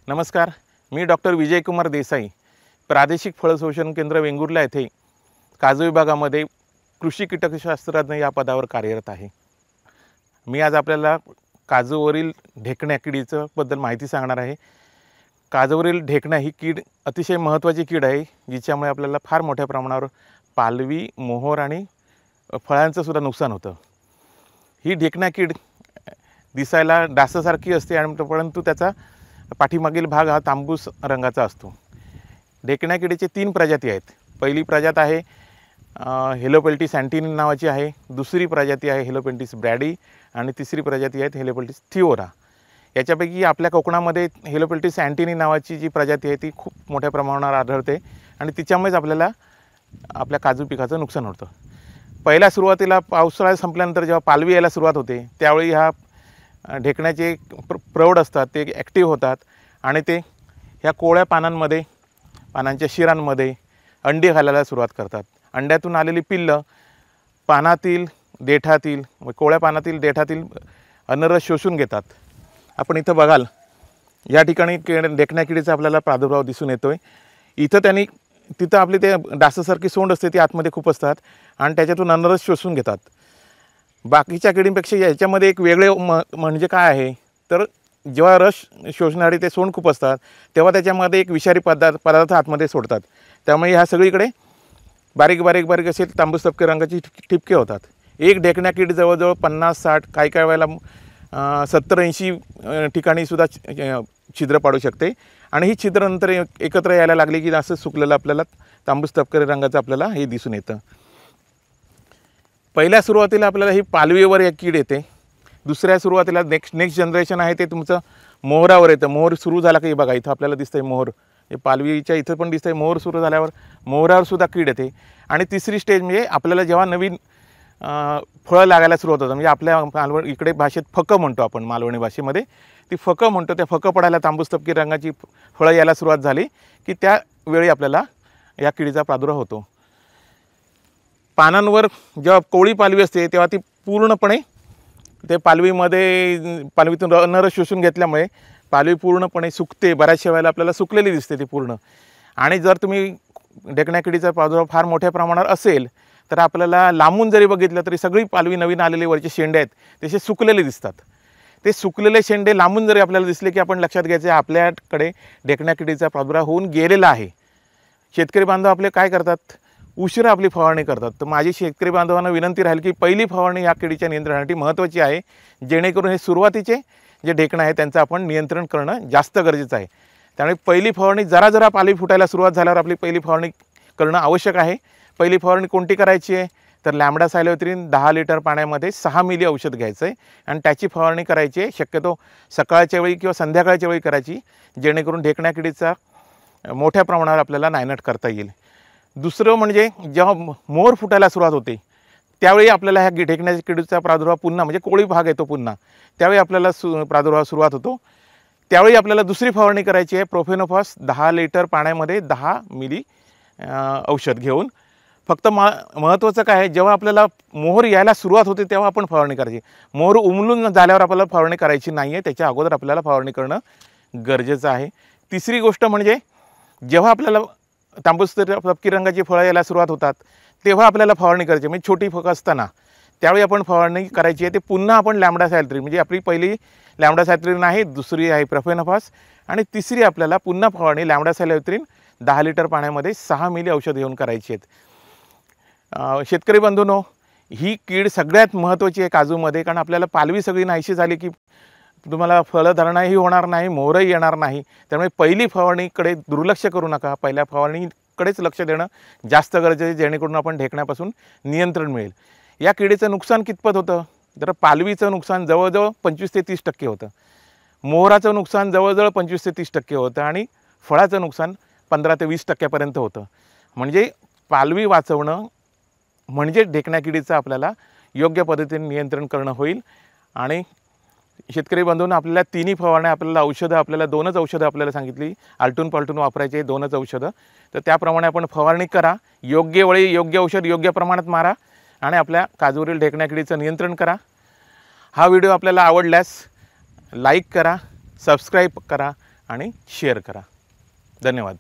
नमस्कार, मी डॉक्टर विजयकुमार देसाई, प्रादेशिक फळ संशोधन केंद्र वेंगुर्ला येथे काजू विभागामध्ये कृषी कीटकशास्त्रज्ञ या पदावर कार्यरत आहे। मी आज आपल्याला काजूवरील ढेकण्या किडीचं बद्दल माहिती सांगणार आहे। काजूवरील ढेकण्या ही कीड अतिशय महत्त्वाची कीड आहे, जिच्यामुळे आपल्याला फार मोठ्या प्रमाणावर पालवी, मोहर आणि फळांचं सुद्धा नुकसान होतं। ही ढेकण्या कीड दिसायला डासासारखी असते आणि परंतु त्याचा पाठीमागील भाग हा तांबूस रंगाचा असतो। ढेकण्या किडीचे 3 प्रजाती आहेत। पहिली प्रजात आहे हेलोपेल्टिस अँटिनी नावाची आहे, दुसरी प्रजाती आहे हेलोपेल्टिस ब्रॅडी आणि तिसरी प्रजाती आहे हेलोपेल्टिस थिओरा। याच्यापैकी आपल्या कोकणामध्ये हेलोपेल्टिस अँटिनी नावाची जी प्रजाती आहे ती खूप मोठ्या प्रमाणावर आढळते आणि तिच्यामुळेच आपल्याला आपल्या काजू पिकाचं नुकसान होतं। पहिल्या सुरुवातीला पावसाळा संपल्यानंतर जेव्हा पालवी यायला सुरुवात होते त्यावेळी ह्या ढेकण्याचे प्रौढ असतात ते ॲक्टिव्ह होतात आणि ते ह्या कोवळ्या पानांमध्ये, पानांच्या शिरांमध्ये अंडी घालायला सुरुवात करतात। अंड्यातून आलेली पिल्लं पानातील देठातील कोवळ्या पानातील देठातील अन्नरस शोषून घेतात। आपण इथं बघाल या ठिकाणी ढेकण्या किडीचा आपल्याला प्रादुर्भाव दिसून येतोय। इथं तिथं आपली ते डासासारखी सोंड असते ती आतमध्ये खूप असतात आणि त्याच्यातून अन्नरस शोषून घेतात। बाकीच्या किडींपेक्षा याच्यामध्ये एक वेगळे म्हणजे काय आहे तर जेव्हा रस शोषणारी ते सोंड खूप असतात तेव्हा त्याच्यामध्ये एक विषारी पदार्थ आतमध्ये सोडतात, त्यामुळे ह्या सगळीकडे बारीक बारीक बारीक असे तांबूस तपके रंगाची ठिपके होतात। एक ढेकण्या कीड जवळजवळ 50-60 काही वेळेला 70-80 ठिकाणी सुद्धा छिद्र पाडू शकते आणि ही छिद्र नंतर एकत्र यायला लागली की असं सुकलेलं आपल्याला तांबूस तपके रंगाचं आपल्याला हे दिसून येतं। पहिल्या सुरुवातीला आपल्याला ही पालवीवर एक कीड येते। दुसऱ्या सुरुवातीला नेक्स्ट जनरेशन आहे ते तुमचं मोहरावर येतं। मोहर सुरू झाला की बघा इथं आपल्याला दिसतंय मोहर, हे पालवीच्या इथं पण दिसतंय। मोहर सुरू झाल्यावर मोहरावर सुद्धा कीड येते आणि तिसरी स्टेज म्हणजे आपल्याला जेव्हा नवीन फळं लागायला सुरुवात होतं, म्हणजे आपल्या मालवण इकडे भाषेत फकं म्हणतो आपण, मालवणी भाषेमध्ये ती फकं म्हणतो, त्या फकं पडायला तांबूस तपकी रंगाची फळं यायला सुरुवात झाली की त्यावेळी आपल्याला या किडीचा प्रादुर्भाव होतो। पानांवर जेव्हा कोवळी पालवी असते तेव्हा ती पूर्णपणे ते पालवीतून अन्नरस शोषून घेतल्यामुळे पालवी पूर्णपणे सुकते। बऱ्याचशा वेळेला आपल्याला सुकलेली दिसते ती पूर्ण। आणि जर तुम्ही ढेकण्या किडीचा प्रादुर्भाव फार मोठ्या प्रमाणावर असेल तर आपल्याला लांबून जरी बघितलं तरी सगळी पालवी नवीन आलेले वरचे शेंडे आहेत तसे सुकलेले दिसतात। ते सुकलेले शेंडे लांबून जरी आपल्याला दिसले की आपण लक्षात घ्यायचे आपल्याकडे ढेकण्या किडीचा प्रादुर्भाव होऊन गेलेला आहे। शेतकरी बांधव आपले काय करतात, उशिरा आपली फवारणी करतात। तर माझी शेतकरी बांधवांना विनंती राहील की पहिली फवारणी या किडीच्या नियंत्रणासाठी महत्त्वाची आहे, जेणेकरून हे सुरुवातीचे जे ढेकणं आहे त्यांचं आपण नियंत्रण करणं जास्त गरजेचं आहे। त्यामुळे पहिली फवारणी जरा पालवी फुटायला सुरुवात झाल्यावर आपली पहिली फवारणी करणं आवश्यक आहे। पहिली फवारणी कोणती करायची आहे तर लॅम्बडा सायलोथ्रिन 10 लिटर पाण्यामध्ये 6 मिली औषध घ्यायचं आहे आणि त्याची फवारणी करायची आहे। शक्यतो सकाळच्या वेळी किंवा संध्याकाळच्या वेळी करायची, जेणेकरून ढेकण्या किडीचा मोठ्या प्रमाणावर आपल्याला नायनाट करता येईल। दुसरं म्हणजे जेव्हा मोहर फुटायला सुरुवात होते त्यावेळी आपल्याला ह्या ढेकण्या किडीचा प्रादुर्भाव पुन्हा म्हणजे कोवळी भाग येतो पुन्हा, त्यावेळी आपल्याला प्रादुर्भाव सुरुवात होतो। त्यावेळी आपल्याला दुसरी फवारणी करायची आहे प्रोफेनोफॉस 10 लिटर पाण्यामध्ये 10 मिली औषध घेऊन। फक्त महत्त्वाचं काय आहे, जेव्हा आपल्याला मोहर यायला सुरुवात होते तेव्हा आपण फवारणी करायची। मोहर उमलून झाल्यावर आपल्याला फवारणी करायची नाही आहे, त्याच्या अगोदर आपल्याला फवारणी करणं गरजेचं आहे। तिसरी गोष्ट म्हणजे जेव्हा आपल्याला तांबूस तपकी रंगाची फळं यायला सुरुवात होतात तेव्हा आपल्याला फवारणी करायची, म्हणजे छोटी फकं असताना त्यावेळी आपण फवारणी करायची आहे। ते पुन्हा आपण लॅम्बडा सायलोथ्रिन, म्हणजे आपली पहिली लॅम्बडा सायलोथ्रिन आहे, दुसरी आहे प्रोफेनोफॉस आणि तिसरी आपल्याला पुन्हा फवारणी लॅम्बडा सायलोथ्रिन 10 लिटर पाण्यामध्ये 6 मिली औषध घेऊन करायची आहेत। शेतकरी बंधूंनो, ही कीड सगळ्यात महत्त्वाची आहे काजूमध्ये, कारण आपल्याला पालवी सगळी नाहीशी झाली की तुम्हाला फळधारणाही होणार नाही, मोहरही येणार नाही। त्यामुळे पहिली फवारणीकडे दुर्लक्ष करू नका, पहिल्या फवारणीकडेच लक्ष देणं जास्त गरजेचं आहे, जेणेकरून आपण ढेकण्यापासून नियंत्रण मिळेल। या किडीचं नुकसान कितपत होतं तर पालवीचं नुकसान जवळजवळ 25 ते 30% होतं, मोहराचं नुकसान जवळजवळ 25 ते 30% होतं आणि फळाचं नुकसान 15 ते 20% होतं। म्हणजे पालवी वाचवणं म्हणजे ढेकण्या किडीचं आपल्याला योग्य पद्धतीने नियंत्रण करणं होईल। आणि शेतकरी बंधूंना आपल्याला तिन्ही फवारण्या, आपल्याला औषधं, आपल्याला 2च औषधं आपल्याला सांगितली, आलटून पालटून वापरायचे 2च औषधं, तर त्याप्रमाणे आपण फवारणी करा, योग्य वेळी योग्य औषध योग्य प्रमाणात मारा आणि आपल्या काजूवरील ढेकण्या किडीचं नियंत्रण करा। हा व्हिडिओ आपल्याला आवडल्यास लाईक करा, सबस्क्राईब करा आणि शेअर करा. धन्यवाद.